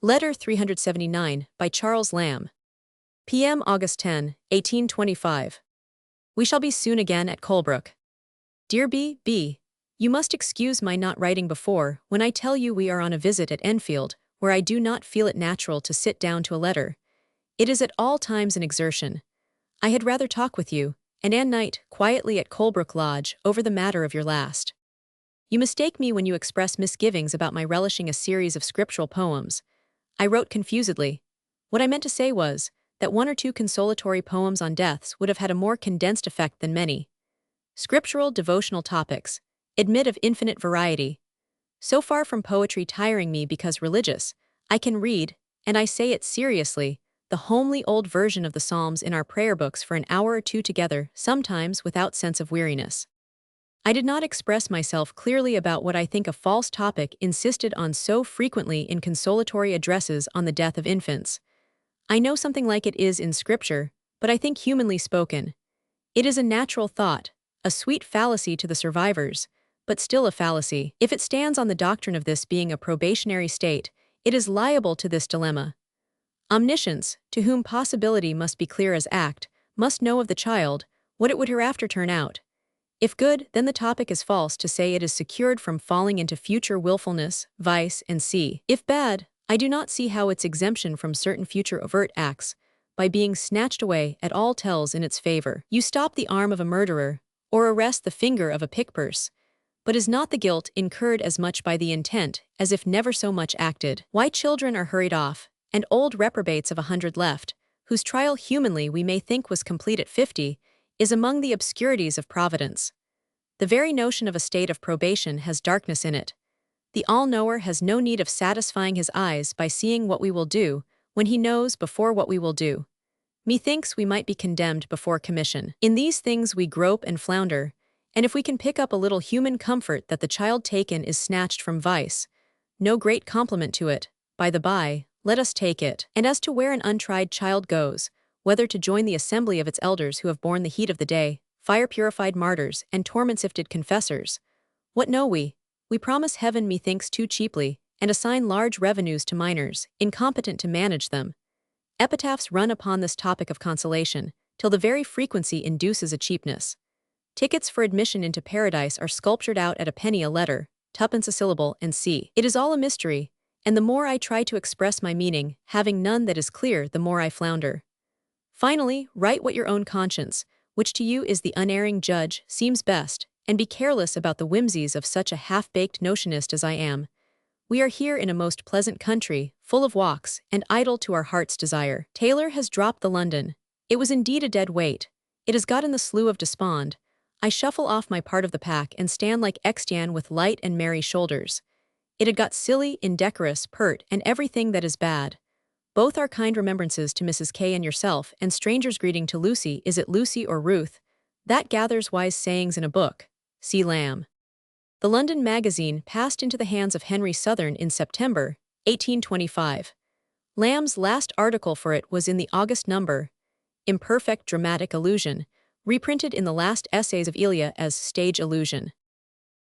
Letter 379 by Charles Lamb. P.M. August 10, 1825. We shall be soon again at Colebrook. Dear B. You must excuse my not writing before when I tell you we are on a visit at Enfield, where I do not feel it natural to sit down to a letter. It is at all times an exertion. I had rather talk with you, and night, quietly at Colebrook Lodge, over the matter of your last. You mistake me when you express misgivings about my relishing a series of scriptural poems. I wrote confusedly. What I meant to say was that one or two consolatory poems on deaths would have had a more condensed effect than many. Scriptural devotional topics admit of infinite variety. So far from poetry tiring me because religious, I can read, and I say it seriously, the homely old version of the Psalms in our prayer books for an hour or two together, sometimes without sense of weariness. I did not express myself clearly about what I think a false topic insisted on so frequently in consolatory addresses on the death of infants. I know something like it is in Scripture, but I think humanly spoken. It is a natural thought, a sweet fallacy to the survivors, but still a fallacy. If it stands on the doctrine of this being a probationary state, it is liable to this dilemma. Omniscience, to whom possibility must be clear as act, must know of the child, what it would hereafter turn out. If good, then the topic is false to say it is secured from falling into future willfulness, vice, and see. If bad, I do not see how its exemption from certain future overt acts, by being snatched away, at all tells in its favor. You stop the arm of a murderer, or arrest the finger of a pickpurse, but is not the guilt incurred as much by the intent as if never so much acted? Why children are hurried off, and old reprobates of 100 left, whose trial humanly we may think was complete at 50, is among the obscurities of Providence. The very notion of a state of probation has darkness in it. The all-knower has no need of satisfying his eyes by seeing what we will do, when he knows before what we will do. Methinks we might be condemned before commission. In these things we grope and flounder, and if we can pick up a little human comfort that the child taken is snatched from vice, no great compliment to it, by the by, let us take it. And as to where an untried child goes, whether to join the assembly of its elders who have borne the heat of the day, fire-purified martyrs, and torment-sifted confessors, what know we? We promise heaven methinks too cheaply, and assign large revenues to minors, incompetent to manage them. Epitaphs run upon this topic of consolation, till the very frequency induces a cheapness. Tickets for admission into paradise are sculptured out at a penny a letter, twopence a syllable, and see. It is all a mystery, and the more I try to express my meaning, having none that is clear, the more I flounder. Finally, write what your own conscience, which to you is the unerring judge, seems best, and be careless about the whimsies of such a half-baked notionist as I am. We are here in a most pleasant country, full of walks, and idle to our heart's desire. Taylor has dropped the London. It was indeed a dead weight. It has got in the slough of despond. I shuffle off my part of the pack and stand like Extian with light and merry shoulders. It had got silly, indecorous, pert, and everything that is bad. Both are kind remembrances to Mrs. K and yourself, and stranger's greeting to Lucy. Is it Lucy or Ruth? That gathers wise sayings in a book. See Lamb. The London Magazine passed into the hands of Henry Southern in September, 1825. Lamb's last article for it was in the August number, Imperfect Dramatic Illusion, reprinted in the last essays of Elia as Stage Illusion.